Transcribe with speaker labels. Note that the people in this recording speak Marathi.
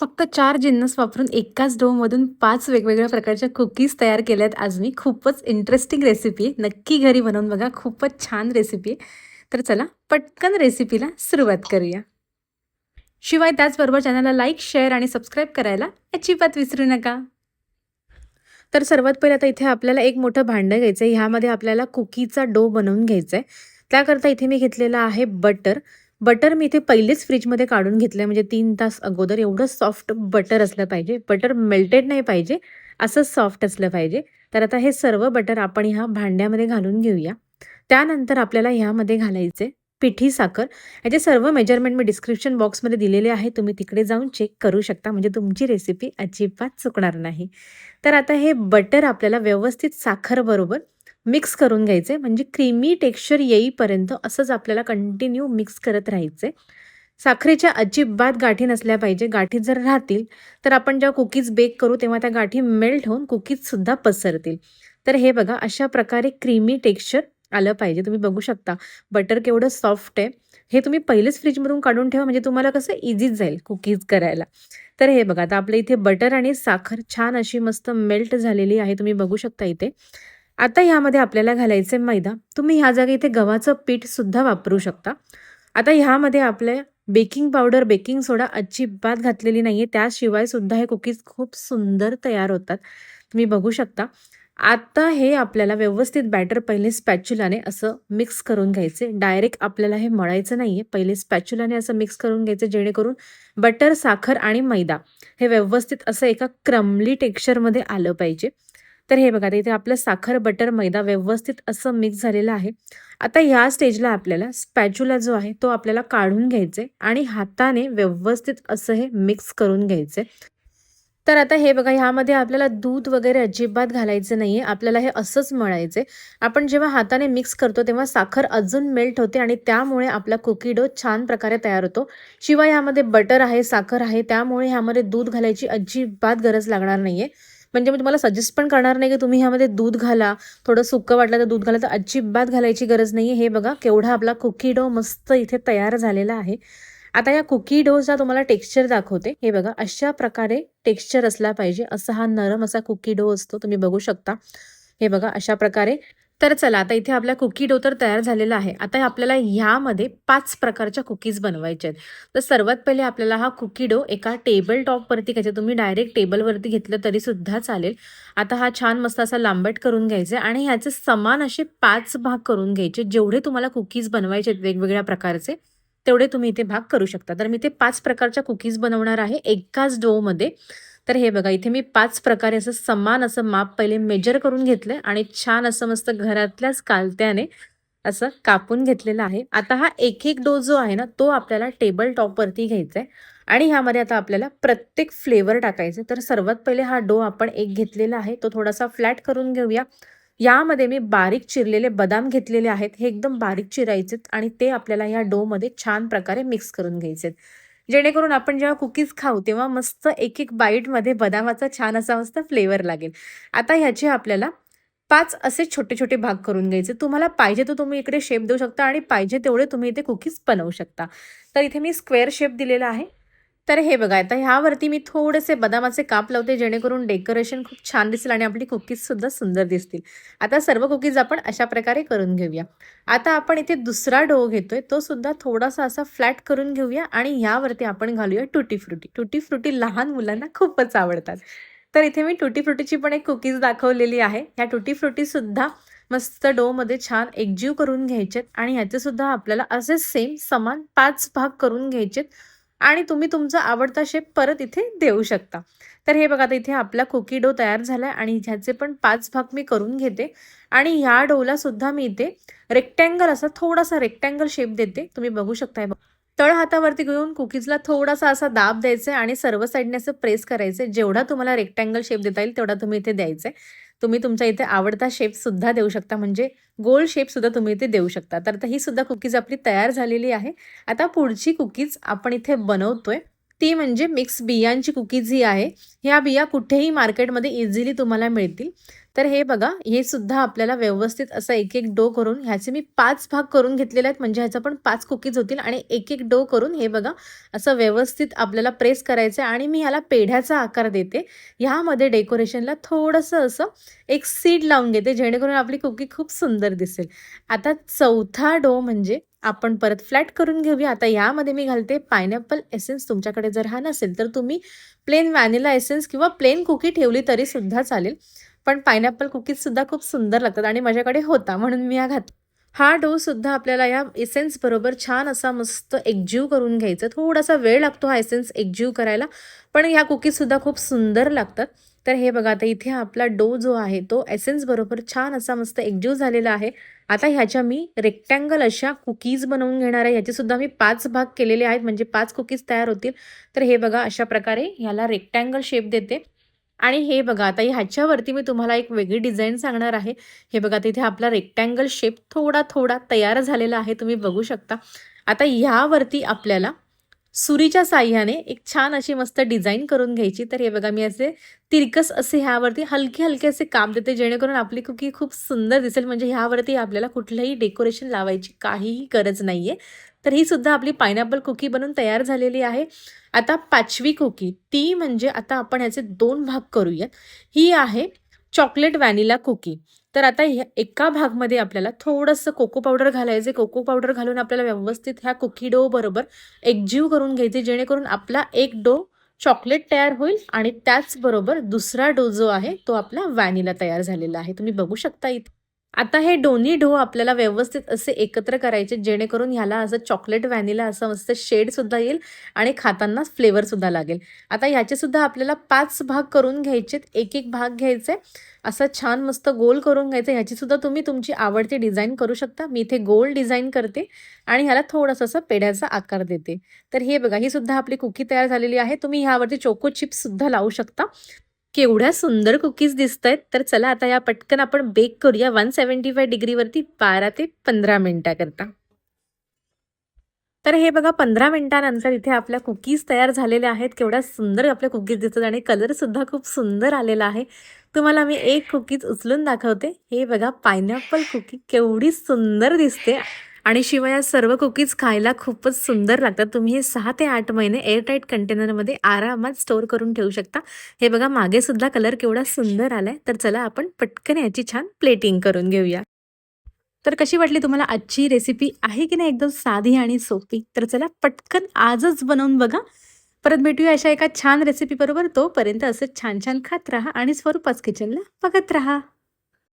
Speaker 1: फक्त 4 जिन्नस वापरून एकाच डोमधून 5 वेगवेगळ्या प्रकारच्या कुकीज तयार केल्यात आज मी. खूपच इंटरेस्टिंग रेसिपी आहे. नक्की घरी बनवून बघा. खूपच छान रेसिपी आहे. तर चला पटकन रेसिपीला सुरुवात करूया. शिवाय त्याचबरोबर चॅनलला लाईक, शेअर आणि सबस्क्राईब करायला अजिबात विसरू नका. तर सर्वात पहिले आता इथे आपल्याला एक मोठं भांडं घ्यायचं आहे. ह्यामध्ये आपल्याला कुकीचा डो बनवून घ्यायचा आहे. त्याकरता इथे मी घेतलेलं आहे बटर. बटर मी इथे पहिलेच फ्रिजमध्ये काढून घेतलं आहे, म्हणजे 3 तास अगोदर. एवढं सॉफ्ट बटर असलं पाहिजे. बटर मेल्टेड नाही पाहिजे, असं सॉफ्ट असलं पाहिजे. तर आता हे सर्व बटर आपण ह्या भांड्यामध्ये घालून घेऊया. त्यानंतर आपल्याला ह्यामध्ये घालायचे पिठी साखर. ह्याचे सर्व मेजरमेंट मी डिस्क्रिप्शन बॉक्समध्ये दिलेले आहे. तुम्ही तिकडे जाऊन चेक करू शकता, म्हणजे तुमची रेसिपी अजिबात चुकणार नाही. तर आता हे बटर आपल्याला व्यवस्थित साखरबरोबर मिक्स करून घ्यायचे, म्हणजे क्रीमी टेक्स्चर येईपर्यंत असंच आपल्याला कंटिन्यू मिक्स करत राहायचे. साखरेच्या अजिबात गाठी नसल्या पाहिजे. गाठी जर राहतील तर आपण जेव्हा कुकीज बेक करू तेव्हा त्या गाठी मेल्ट होऊन कुकीजसुद्धा पसरतील. तर हे बघा अशा प्रकारे क्रीमी टेक्स्चर आलं पाहिजे. तुम्ही बघू शकता बटर केवढं सॉफ्ट आहे. हे तुम्ही पहिलेच फ्रिजमधून काढून ठेवा, म्हणजे तुम्हाला कसं इझीच जाईल कुकीज करायला. तर हे बघा आता आपल्या इथे बटर आणि साखर छान अशी मस्त मेल्ट झालेली आहे. तुम्ही बघू शकता इथे. आता ह्यामध्ये आपल्याला घालायचे मैदा. तुम्ही ह्या जागी इथे गव्हाचं पीठसुद्धा वापरू शकता. आता ह्यामध्ये आपल्या बेकिंग पावडर, बेकिंग सोडा अजिबात घातलेली नाहीये. त्याशिवाय सुद्धा हे कुकीज खूप सुंदर तयार होतात. तुम्ही बघू शकता. आता हे आपल्याला व्यवस्थित बॅटर पहिले स्पॅच्युलाने असं मिक्स करून घ्यायचे. डायरेक्ट आपल्याला हे मळायचं नाहीये. पहिले स्पॅच्युलाने असं मिक्स करून घ्यायचं, जेणेकरून बटर, साखर आणि मैदा हे व्यवस्थित असं एका क्रम्बली टेक्स्चरमध्ये आलं पाहिजे. तर हे बघा इथे आपलं साखर, बटर, मैदा व्यवस्थित असं मिक्स झालेलं आहे. आता ह्या स्टेजला आपल्याला स्पॅच्युला जो आहे तो आपल्याला काढून घ्यायचे आणि हाताने व्यवस्थित असं हे मिक्स करून घ्यायचे. तर आता हे बघा ह्यामध्ये आपल्याला दूध वगैरे अजिबात घालायचं नाहीये. आपल्याला हे असंच मळायचंय. आपण जेव्हा हाताने मिक्स करतो तेव्हा साखर अजून मेल्ट होते आणि त्यामुळे आपला कुकी डो छान प्रकारे तयार होतो. शिवाय ह्यामध्ये बटर आहे, साखर आहे, त्यामुळे ह्यामध्ये दूध घालायची अजिबात गरज लागणार नाहीये. म्हणजे मी तुम्हाला सजेस्ट पण करणार नाही की तुम्ही ह्यामध्ये दूध घाला. थोडं सुकं वाटलं तर दूध घाला, तर अजिबात घालायची गरज नाहीये. हे बघा केवढा आपला कुकी डो मस्त इथे तयार झालेला आहे. आता या कुकी डोचा तुम्हाला टेक्स्चर दाखवते. हे बघा अशा प्रकारे टेक्स्चर असला पाहिजे. असा हा नरम असा कुकी डो असतो. तुम्ही बघू शकता. हे बघा अशा प्रकारे. तर चला आता इथे आपला कुकी डो तर तयार झालेला आहे. आता आपल्याला ह्यामध्ये 5 प्रकारच्या कुकीज बनवायच्या आहेत. तर सर्वात पहिले आपल्याला हा कुकी डो एका टेबल टॉपवरती घ्यायचा. तुम्ही डायरेक्ट टेबलवरती घेतलं तरी सुद्धा चालेल. आता हा छान मस्त असा लांबट करून घ्यायचा आणि ह्याचे समान असे 5 भाग करून घ्यायचे. जेवढे तुम्हाला कुकीज बनवायचे आहेत वेगवेगळ्या प्रकारचे, तेवढे तुम्ही इथे भाग करू शकता. तर मी इथे 5 प्रकारच्या कुकीज बनवणार आहे एकाच डोमध्ये. तर हे बघा इथे मी 5 प्रकारे असं समान असं माप पहिले मेजर करून घेतलंय आणि छान असं मस्त घरातल्याच कालत्याने असं कापून घेतलेलं आहे. आता हा एक डो जो आहे ना, तो आपल्याला टेबल टॉपवरती घ्यायचा आहे आणि ह्यामध्ये आता आपल्याला प्रत्येक फ्लेवर टाकायचे. तर सर्वात पहिले हा डो आपण एक घेतलेला आहे. तो थोडासा फ्लॅट करून घेऊया. यामध्ये मी बारीक चिरलेले बदाम घेतलेले आहेत. हे एकदम बारीक चिरायचेत आणि ते आपल्याला या डोमध्ये छान प्रकारे मिक्स करून घ्यायचेत. जेणेकरून आपण जेव्हा कुकीज खाऊ तेव्हा मस्त एक बाईटमध्ये बदामाचा छान असा मस्त फ्लेवर लागेल. आता ह्याचे आपल्याला 5 असे छोटे-छोटे भाग करून घ्यायचे. तुम्हाला पाहिजे तर तुम्ही इकडे शेप देऊ शकता आणि पाहिजे तेवढे तुम्ही इथे कुकीज बनवू शकता. तर इथे मी स्क्वेअर शेप दिलेला आहे. तर हे बघा आता ह्यावरती मी थोडेसे बदामाचे काप लावते, जेणेकरून डेकोरेशन खूप छान दिसेल आणि आपली कुकीजसुद्धा सुंदर दिसतील. आता सर्व कुकीज आपण अशा प्रकारे करून घेऊया. आता आपण इथे दुसरा डो घेतोय, तो सुद्धा थोडासा असा फ्लॅट करून घेऊया आणि ह्यावरती आपण घालूया टुटी फ्रुटी. टुटी फ्रुटी लहान मुलांना खूपच आवडतात. तर इथे मी टुटी फ्रुटीची पण एक कुकीज दाखवलेली आहे. ह्या टुटी फ्रुटीसुद्धा मस्त डोमध्ये छान एकजीव करून घ्यायचेत आणि ह्याचेसुद्धा आपल्याला असे सेम समान 5 भाग करून घ्यायचेत आणि तुम्ही तुमचा आवडता शेप परत इथे देऊ शकता. तर हे बघा आता इथे आपला कुकी डो तयार झालाय आणि ह्याचे पण 5 भाग मी करून घेते आणि ह्या डोला सुद्धा मी इथे रेक्टँगल असा थोडासा रेक्टँगल शेप देते. तुम्ही बघू शकताय. तळ हातावरती घेऊन कुकीजला थोडासा असा दाब द्यायचा आणि सर्व साईडने असं प्रेस करायचं. जेवढा तुम्हाला रेक्टँगल शेप देता येईल तेवढा तुम्ही इथे द्यायचा आहे. तुम्ही तुमच्या इथे आवडता शेपसुद्धा देऊ शकता, म्हणजे गोल शेपसुद्धा तुम्ही इथे देऊ शकता. तर ही सुद्धा कुकीज आपली तयार झालेली आहे. आता पुढची कुकीज आपण इथे बनवतोय ती म्हणजे मिक्स बियांची कुकीज ही आहे. ह्या बिया कुठेही मार्केटमध्ये इझिली तुम्हाला मिळतील. तर हे बघा, हे सुद्धा आपल्याला व्यवस्थित असं एक-एक डो करून ह्याचे मी 5 भाग करून घेतलेले आहेत. म्हणजे ह्याचा पण 5 कुकीज होतील आणि एक-एक डो करून हे बघा, असं व्यवस्थित आपल्याला प्रेस करायचं आहे आणि मी ह्याला पेढ्याचा आकार देते. ह्यामध्ये डेकोरेशनला थोडंसं असं एक सीड लावून घेते, जेणेकरून आपली कुकी खूप सुंदर दिसेल. आता चौथा डो म्हणजे आपण परत फ्लॅट करून घेऊया. आता यामध्ये मी घालते पायनॅपल एसेन्स. तुमच्याकडे जर हा नसेल, तर तुम्ही प्लेन व्हॅनिला एसेन्स किंवा प्लेन कुकी ठेवली तरीसुद्धा चालेल. पण पायनॅपल कुकीजसुद्धा खूप सुंदर लागतात आणि माझ्याकडे होता म्हणून मी हा डोसुद्धा आपल्याला या एसेन्स बरोबर छान असा मस्त एकजीव करून घ्यायचा. थोडासा वेळ लागतो हा एसेन्स एकजीव करायला, पण ह्या कुकीजसुद्धा खूप सुंदर लागतात. तर हे बघा, आता इथे आपला डो जो आहे तो एसेन्स बरोबर छान असा मस्त एकजीव झालेला आहे. आता ह्याच्या मी रेक्टँगल अशा कुकीज बनवून घेणार आहे. ह्याचेसुद्धा मी 5 भाग केलेले आहेत, म्हणजे 5 कुकीज तयार होतील. तर हे बघा, अशा प्रकारे ह्याला रेक्टँगल शेप देते. आणि हे बघा, आता ह्याच्यावरती मी तुम्हाला एक वेगळी डिझाईन सांगणार आहे. हे बघा, तिथे आपला रेक्टँगल शेप थोडा-थोडा तयार झालेला आहे. तुम्ही बघू शकता. आता ह्यावरती आपल्याला सुरीच्या साहाय्याने एक छान अशी मस्त डिझाईन करून घ्यायची. तर हे बघा, मी असे तिरकस असे ह्यावरती हलके-हलके असे काप देते, जेणेकरून आपली कुकी खूप सुंदर दिसेल. म्हणजे ह्यावरती आपल्याला कुठलंही डेकोरेशन लावायची काहीही गरज नाहीये. तर ही सुद्धा आपली पायनॅपल कुकी बनून तयार झालेली आहे. आता 5वी कुकी, ती म्हणजे आता आपण ह्याचे 2 भाग करूयात. ही आहे चॉकलेट व्हॅनिला कुकी. तर आता ह्या एका भागमध्ये आपल्याला थोडंसं कोको पावडर घालायचे. कोको पावडर घालून आपल्याला व्यवस्थित ह्या कुकी डो बरोबर एकजीव करून घ्यायचे, जेणेकरून आपला एक डो चॉकलेट तयार होईल आणि त्याचबरोबर दुसरा डो जो आहे तो आपला व्हॅनिला तयार झालेला आहे. तुम्ही बघू शकता इथे. आता हे दोन्ही डो आपल्याला व्यवस्थित असे एकत्र करायचे, जेणेकरून ह्याला असं चॉकलेट व्हॅनिला असं मस्त शेडसुद्धा येईल आणि खाताना फ्लेवरसुद्धा लागेल. आता ह्याचेसुद्धा आपल्याला 5 भाग करून घ्यायचेत. एक-एक भाग घ्यायचे. असं छान मस्त गोल करून घ्यायचं. ह्याचीसुद्धा तुम्ही तुमची आवडती डिझाईन करू शकता. मी इथे गोल डिझाईन करते आणि ह्याला थोडंसं असं पेढ्याचा आकार देते. तर हे बघा, ही सुद्धा आपली कुकी तयार झालेली आहे. तुम्ही ह्यावरती चोको चिप्ससुद्धा लावू शकता. केवढ्या सुंदर कुकीज दिसतायत. तर चला आता या पटकन आपण बेक करूया 175 डिग्रीवरती 12 ते 15 मिनिटाकरता. तर हे बघा, 15 मिनिटानंतर इथे आपल्या कुकीज तयार झालेल्या आहेत. केवढ्या सुंदर आपल्या कुकीज दिसतात आणि कलरसुद्धा खूप सुंदर आलेला आहे. तुम्हाला मी एक कुकीज उचलून दाखवते. हे बघा, पायनॅपल कुकी केवढी सुंदर दिसते आणि शिवाय या सर्व कुकीज खायला खूपच सुंदर लागतात. तुम्ही हे 6 ते 8 महिने एअरटाईट कंटेनरमध्ये आरामात स्टोअर करून ठेवू शकता. हे बघा, मागे सुद्धा कलर केवढा सुंदर आलाय. तर चला आपण पटकन याची छान प्लेटिंग करून घेऊया. तर कशी वाटली तुम्हाला आजची रेसिपी? आहे की नाही एकदम साधी आणि सोपी? तर चला पटकन आजच बनवून बघा. परत भेटूया अशा एका छान रेसिपी बरोबर. तोपर्यंत असंच छान छान खात राहा आणि स्वरूपाच किचनला बघत राहा.